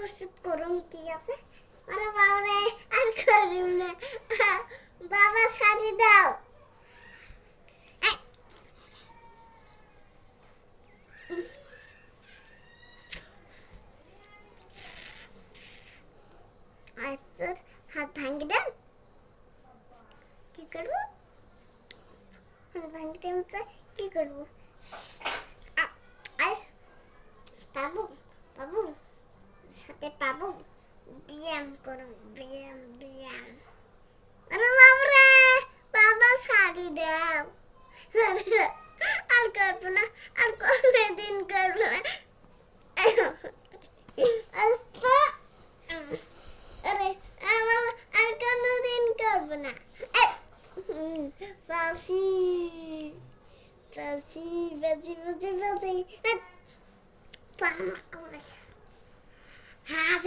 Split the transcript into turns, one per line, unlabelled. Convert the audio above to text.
ওষুধ করুন, ঠিক আছে? আরে বাবারে, আর করুন না। বাবা শাড়ি দাও। আচ্ছা, হাত ভাঙি দেন। কি করবো? হাত ভাঙি দেন, কি করবো? আর বাবু, বাবু, সাথে পাবো, ব্যায়াম করো, ব্যায়াম ব্যায়াম। আরে বাবরে, বাবা শাড়ি দাও। আর করবো না, আর কোনদিন করবো না। আরে আমার আর কোনদিন করবো না। বাসি বাসি বাসি বাসি বাসি। পামা করে। হ্যাঁ।